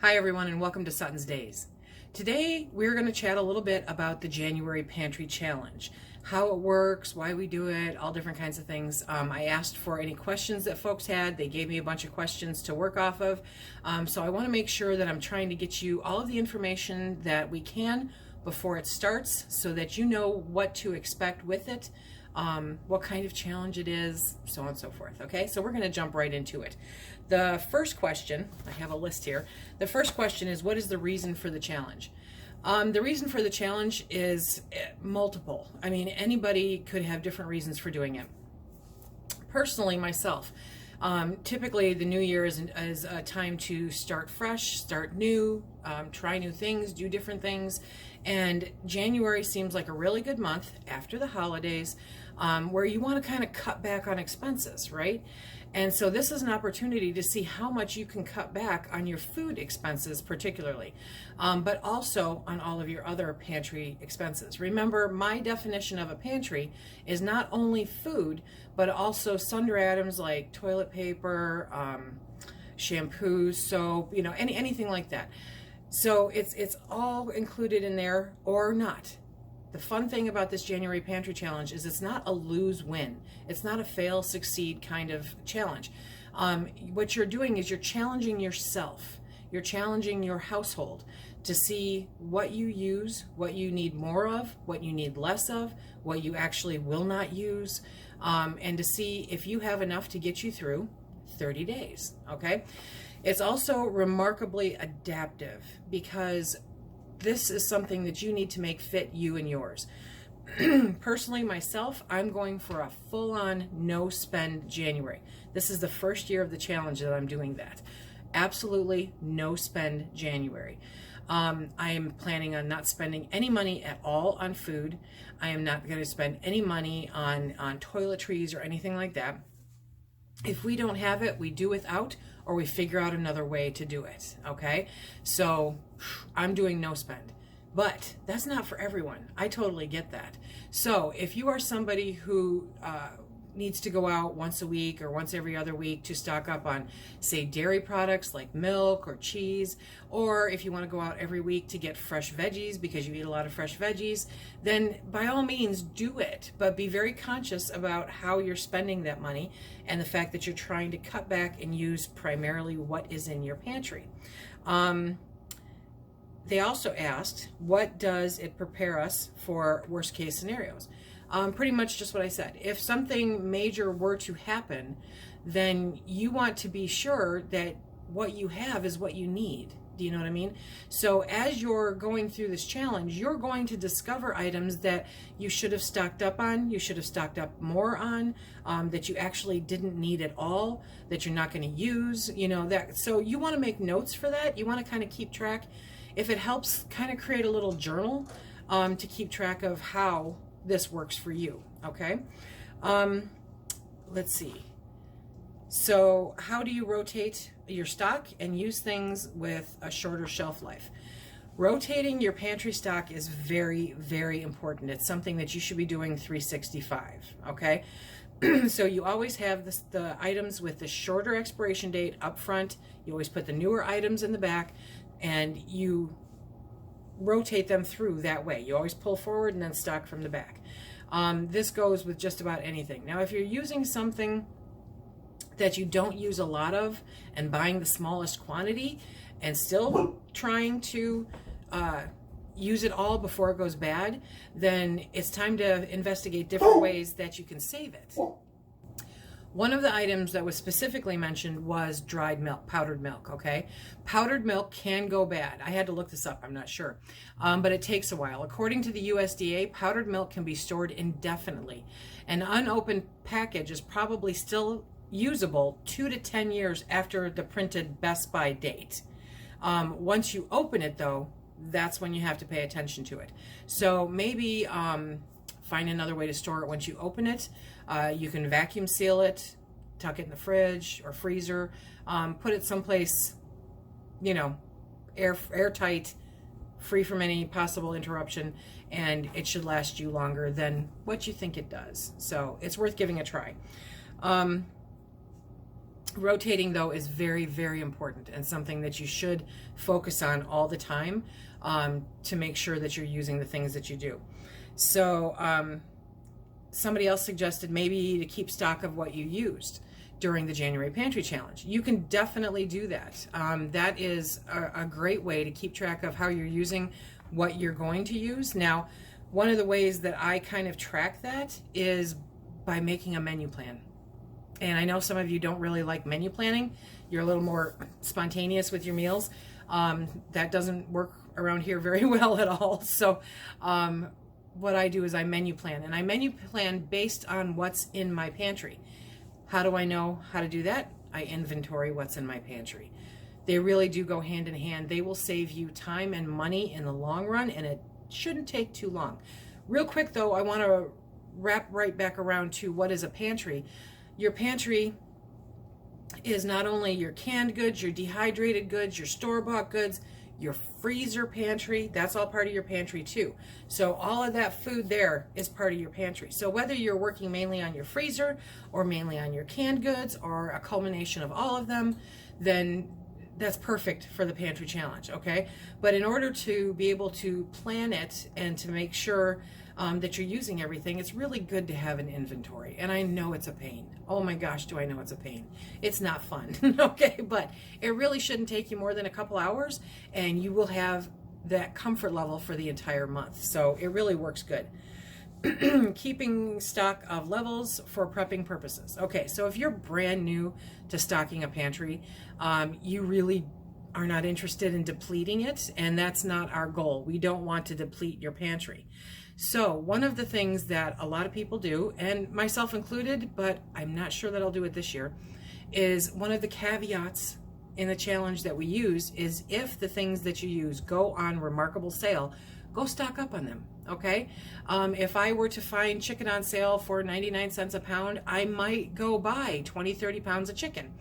Hi everyone, and welcome to SuttonsDaze. Today we're going to chat a little bit about the January Pantry Challenge, how it works, why we do it, all different kinds of things. I asked for any questions that folks had. They gave me a bunch of questions to work off of. So I want to make sure that I'm trying to get you all of the information that we can before it starts so that you know what to expect with it, what kind of challenge it is, so on and so forth. Okay, so we're going to jump right into it. The first question, I have a list here. The first question is, what is the reason for the challenge? The reason for the challenge is multiple. I mean, anybody could have different reasons for doing it. Personally, myself, typically the new year is a time to start fresh, start new, try new things, do different things. And January seems like a really good month after the holidays, where you want to kind of cut back on expenses, right? And so this is an opportunity to see how much you can cut back on your food expenses particularly, but also on all of your other pantry expenses. Remember, my definition of a pantry is not only food, but also sundry items like toilet paper, shampoo, soap, anything like that. So it's all included in there or not. The fun thing about this January Pantry Challenge is it's not a lose-win. It's not a fail-succeed kind of challenge. What you're doing is you're challenging yourself. You're challenging your household to see what you use, what you need more of, what you need less of, what you actually will not use, and to see if you have enough to get you through 30 days, okay? It's also remarkably adaptive because this is something that you need to make fit you and yours. Personally, myself, I'm going for a full-on no-spend January. This is the first year of the challenge that I'm doing that. Absolutely no-spend January. I am planning on not spending any money at all on food. I am not going to spend any money on toiletries or anything like that. If we don't have it, we do without, or we figure out another way to do it, okay? So I'm doing no spend, but that's not for everyone. I totally get that. So if you are somebody who needs to go out once a week or once every other week to stock up on, say, dairy products like milk or cheese, or if you want to go out every week to get fresh veggies because you eat a lot of fresh veggies, then by all means do it, but be very conscious about how you're spending that money and the fact that you're trying to cut back and use primarily what is in your pantry. They also asked, what does it prepare us for worst case scenarios? Pretty much just what I said. If something major were to happen, then you want to be sure that what you have is what you need. Do you know what I mean? So as you're going through this challenge, you're going to discover items that you should have stocked up on, you should have stocked up more on, that you actually didn't need at all, that you're not going to use, that. So you want to make notes for that. You want to kind of keep track. If it helps, kind of create a little journal to keep track of how this works for you, okay? Let's see. So how do you rotate your stock and use things with a shorter shelf life? Rotating your pantry stock is very, very important. It's something that you should be doing 365, okay? So you always have the items with the shorter expiration date up front. You always put the newer items in the back, and you rotate them through that way. You always pull forward and then stock from the back. This goes with just about anything. Now, if you're using something that you don't use a lot of and buying the smallest quantity and still trying to use it all before it goes bad, then it's time to investigate different ways that you can save it. One of the items that was specifically mentioned was dried milk, powdered milk, okay? Powdered milk can go bad. I had to look this up, I'm not sure. But it takes a while. According to the USDA, powdered milk can be stored indefinitely. An unopened package is probably still usable 2 to 10 years after the printed Best By date. Once you open it, though, that's when you have to pay attention to it. So maybe find another way to store it once you open it. You can vacuum seal it, tuck it in the fridge or freezer, put it someplace, airtight, free from any possible interruption, and it should last you longer than what you think it does. So it's worth giving a try. Rotating, though, is very, very important and something that you should focus on all the time, to make sure that you're using the things that you do. So somebody else suggested maybe to keep stock of what you used during the January Pantry Challenge. You can definitely do that. That is a great way to keep track of how you're using what you're going to use. Now, one of the ways that I kind of track that is by making a menu plan. And I know some of you don't really like menu planning. You're a little more spontaneous with your meals. That doesn't work around here very well at all. So what I do is I menu plan, and I menu plan based on what's in my pantry. How do I know how to do that? I inventory what's in my pantry. They really do go hand in hand. They will save you time and money in the long run, and it shouldn't take too long. Real quick though, I want to wrap right back around to what is a pantry. Your pantry is not only your canned goods, your dehydrated goods, your store-bought goods, your freezer pantry. That's all part of your pantry too. So all of that food there is part of your pantry. So whether you're working mainly on your freezer or mainly on your canned goods or a culmination of all of them, then that's perfect for the pantry challenge, okay? But in order to be able to plan it and to make sure that you're using everything, it's really good to have an inventory. And I know it's a pain. Oh my gosh, do I know it's a pain. It's not fun, okay? But it really shouldn't take you more than a couple hours, and you will have that comfort level for the entire month. So it really works good. Keeping stock of levels for prepping purposes. Okay, so if you're brand new to stocking a pantry, you really are not interested in depleting it, and that's not our goal. We don't want to deplete your pantry. So one of the things that a lot of people do, and myself included, but I'm not sure that I'll do it this year, is one of the caveats in the challenge that we use is if the things that you use go on remarkable sale, go stock up on them, okay? If I were to find chicken on sale for 99 cents a pound, I might go buy 20, 30 pounds of chicken.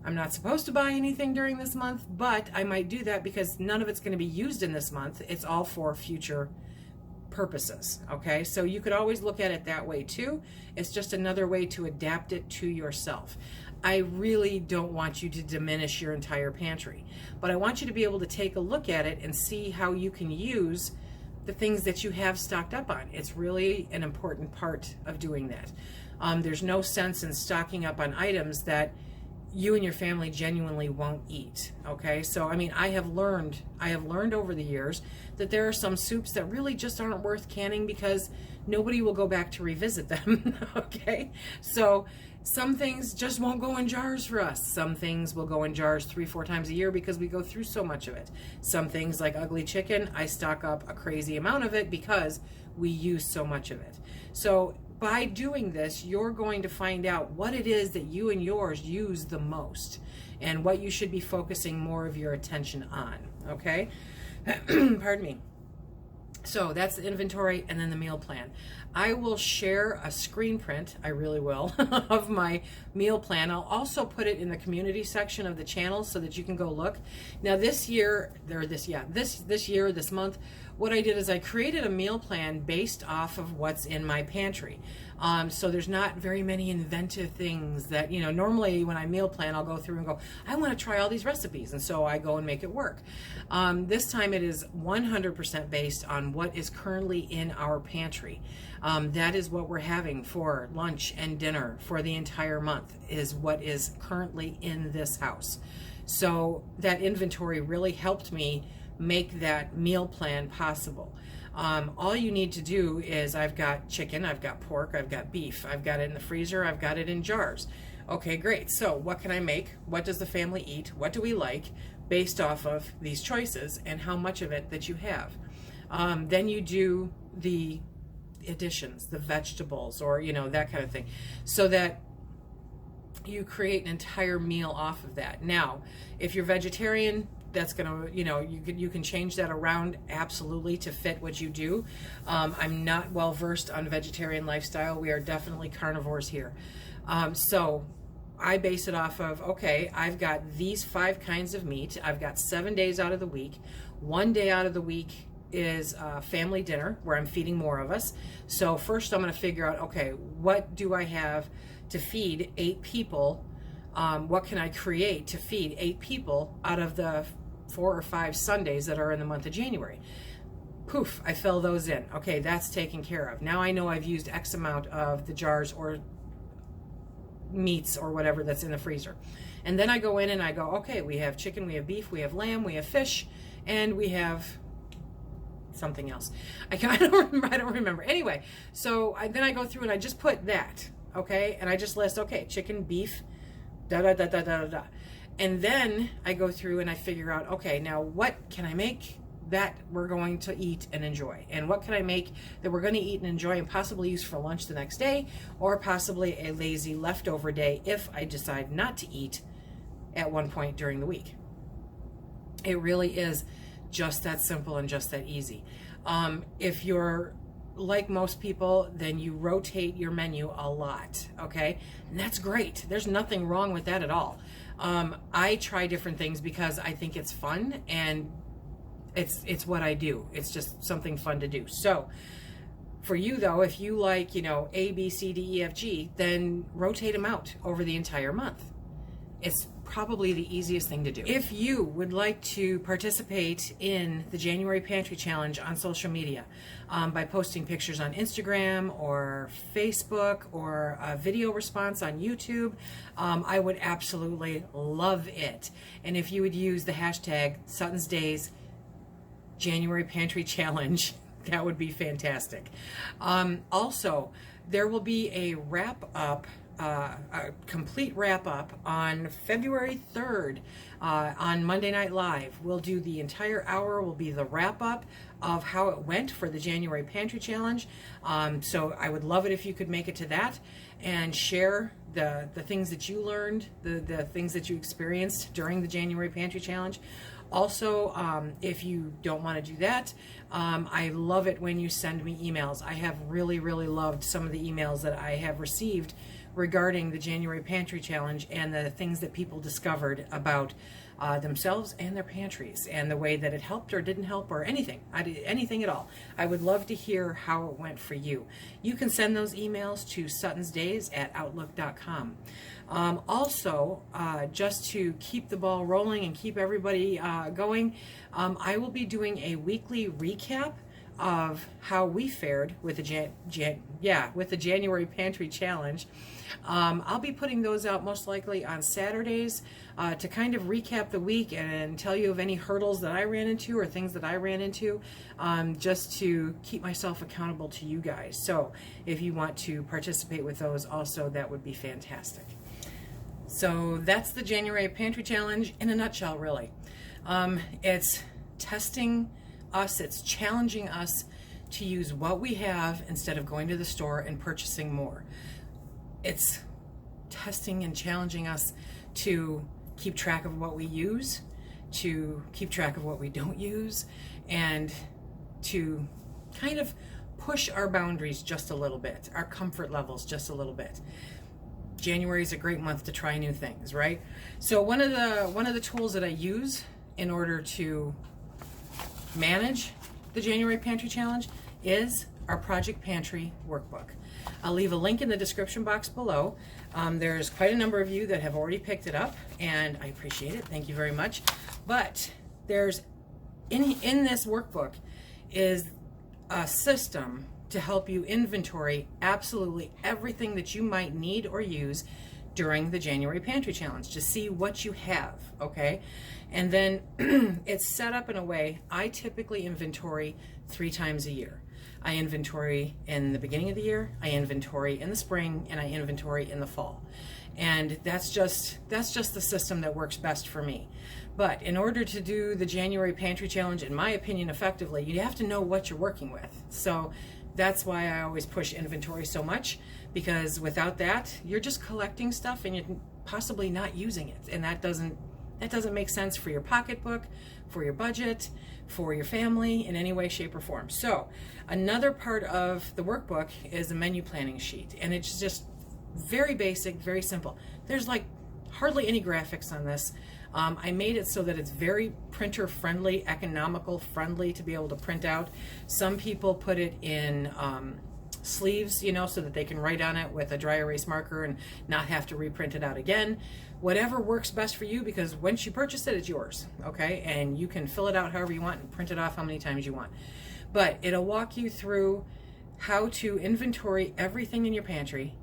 I'm not supposed to buy anything during this month, but I might do that because none of it's going to be used in this month. It's all for future purposes, okay? So you could always look at it that way too. It's just another way to adapt it to yourself. I really don't want you to diminish your entire pantry, but I want you to be able to take a look at it and see how you can use the things that you have stocked up on. It's really an important part of doing that. There's no sense in stocking up on items that you and your family genuinely won't eat, okay? So, I mean, I have learned over the years that there are some soups that really just aren't worth canning because nobody will go back to revisit them, okay? So some things just won't go in jars for us. Some things will go in jars 3-4 times a year because we go through so much of it. Some things like ugly chicken, I stock up a crazy amount of it because we use so much of it. So by doing this, you're going to find out what it is that you and yours use the most and what you should be focusing more of your attention on, okay? Pardon me. So that's the inventory and then the meal plan. I will share a screen print, I really will, of my meal plan. I'll also put it in the community section of the channel so that you can go look. Now this month, what I did is I created a meal plan based off of what's in my pantry. So there's not very many inventive things that, you know, normally when I meal plan, I'll go through and go, I want to try all these recipes. And so I go and make it work. This time it is 100% based on what is currently in our pantry. That is what we're having for lunch and dinner for the entire month is what is currently in this house. So that inventory really helped me make that meal plan possible. All you need to do is I've got chicken, I've got pork, I've got beef, I've got it in the freezer, I've got it in jars. Okay, great. So what can I make? What does the family eat? What do we like based off of these choices and how much of it that you have? Then you do the additions, the vegetables, or, you know, that kind of thing, so that you create an entire meal off of that. Now, if you're vegetarian, that's gonna, you know, you can change that around absolutely to fit what you do. I'm not well versed on vegetarian lifestyle. We are definitely carnivores here. So I base it off of, okay, I've got these 5 kinds of meat. I've got 7 days out of the week. 1 day out of the week is family dinner where I'm feeding more of us. So first I'm going to figure out, okay, what do I have to feed 8 people What can I create to feed 8 people out of the 4 or 5 Sundays that are in the month of January? Poof, I fill those in. Okay, that's taken care of. Now I know I've used X amount of the jars or meats or whatever that's in the freezer. And then I go in and I go, okay, we have chicken, we have beef, we have lamb, we have fish, and we have something else. I don't remember. Anyway, so then I go through and I just put that, okay? And I just list, okay, chicken, beef, da da da da da da. And then I go through and I figure out, okay, now what can I make that we're going to eat and enjoy? And what can I make that we're going to eat and enjoy and possibly use for lunch the next day, or possibly a lazy leftover day if I decide not to eat at one point during the week. It really is just that simple and just that easy. If you're like most people, then you rotate your menu a lot, okay? And that's great. There's nothing wrong with that at all. I try different things because I think it's fun, and it's what I do. It's just something fun to do. So for you though, if you like, you know, A, B, C, D, E, F, G, then rotate them out over the entire month. It's probably the easiest thing to do. If you would like to participate in the January Pantry Challenge on social media, by posting pictures on Instagram or Facebook or a video response on YouTube, I would absolutely love it. And if you would use the hashtag SuttonsDaze January Pantry Challenge, that would be fantastic. Also, there will be a wrap-up, a complete wrap-up on February 3rd on Monday Night Live. We'll do the entire hour, will be the wrap-up of how it went for the January Pantry Challenge. So I would love it if you could make it to that and share the things that you learned, the things that you experienced during the January Pantry Challenge. Also, if you don't want to do that, I love it when you send me emails. I have really, really loved some of the emails that I have received regarding the January Pantry Challenge and the things that people discovered about themselves and their pantries and the way that it helped or didn't help or anything at all. I would love to hear how it went for you. You can send those emails to SuttonsDaze@outlook.com. Also, just to keep the ball rolling and keep everybody going, I will be doing a weekly recap of how we fared with the with the January Pantry Challenge. I'll be putting those out most likely on Saturdays to kind of recap the week and tell you of any hurdles that I ran into or things that I ran into, just to keep myself accountable to you guys. So if you want to participate with those also, that would be fantastic. So that's the January Pantry Challenge in a nutshell, really. It's testing us, it's challenging us to use what we have instead of going to the store and purchasing more. It's testing and challenging us to keep track of what we use, to keep track of what we don't use, and to kind of push our boundaries just a little bit, our comfort levels just a little bit. January is a great month to try new things, right? So one of the tools that I use in order to manage the January Pantry Challenge is our Projectpantry workbook. I'll leave a link in the description box below. There's quite a number of you that have already picked it up, and I appreciate it. Thank you very much. But there's in this workbook is a system to help you inventory absolutely everything that you might need or use during the January Pantry Challenge to see what you have, okay? And then it's set up in a way, I typically inventory 3 times a year. I inventory in the beginning of the year, I inventory in the spring, and I inventory in the fall. And that's just the system that works best for me. But in order to do the January Pantry Challenge, in my opinion, effectively, you have to know what you're working with. So that's why I always push inventory so much, because without that, you're just collecting stuff and you're possibly not using it. And that doesn't make sense for your pocketbook, for your budget, for your family in any way, shape, or form. So another part of the workbook is a menu planning sheet, and it's just very basic, very simple. There's like hardly any graphics on this. I made it so that it's very printer friendly, economical friendly to be able to print out. Some people put it in sleeves, you know, so that they can write on it with a dry erase marker and not have to reprint it out again. whatever works best for you, because once you purchase it, it's yours, okay? And you can fill it out however you want and print it off how many times you want. But it'll walk you through how to inventory everything in your pantry,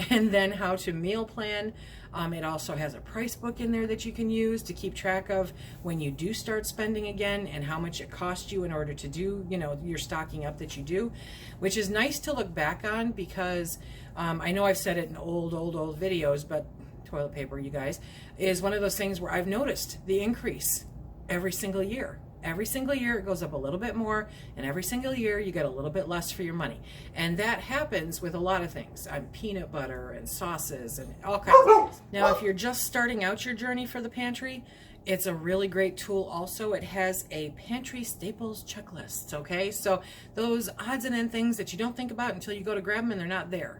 and then how to meal plan. It also has a price book in there that you can use to keep track of when you do start spending again and how much it costs you in order to do, you know, your stocking up that you do, which is nice to look back on, because I know I've said it in old videos, but toilet paper, you guys, is one of those things where I've noticed the increase every single year. Every single year it goes up a little bit more, and every single year you get a little bit less for your money. And that happens with a lot of things, on peanut butter and sauces and all kinds of things. Now, if you're just starting out your journey for the pantry, it's a really great tool also. It has a pantry staples checklist, okay? So those odds and end things that you don't think about until you go to grab them and they're not there.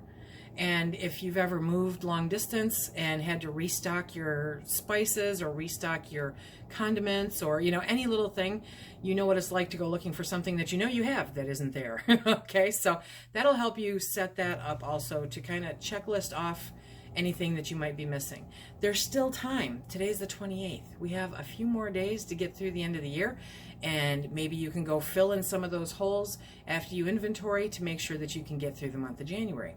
And if you've ever moved long distance and had to restock your spices or restock your condiments, or, you know, any little thing, you know what it's like to go looking for something that you know you have that isn't there. Okay, so that'll help you set that up also, to kind of checklist off anything that you might be missing. There's still time. Today's the 28th. We have a few more days to get through the end of the year, and maybe you can go fill in some of those holes after you inventory to make sure that you can get through the month of January.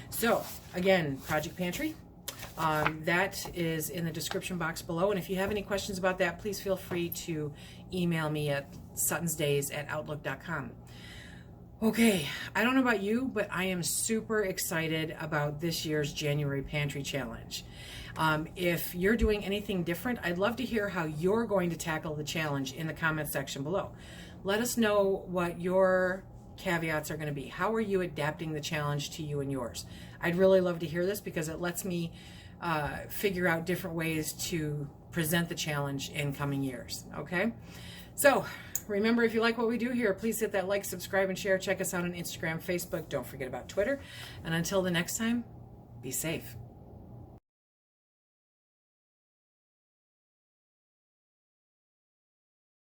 So again, Project Pantry, that is in the description box below. And if you have any questions about that, please feel free to email me at SuttonsDaze@outlook.com. Okay, I don't know about you, but I am super excited about this year's January Pantry Challenge. If you're doing anything different, I'd love to hear how you're going to tackle the challenge in the comment section below. Let us know what your caveats are going to be. How are you adapting the challenge to you and yours? I'd really love to hear this, because it lets me figure out different ways to present the challenge in coming years. Okay, so remember, if you like what we do here, please hit that like, subscribe, and share. Check us out on Instagram, Facebook. Don't forget about Twitter. And until the next time, be safe.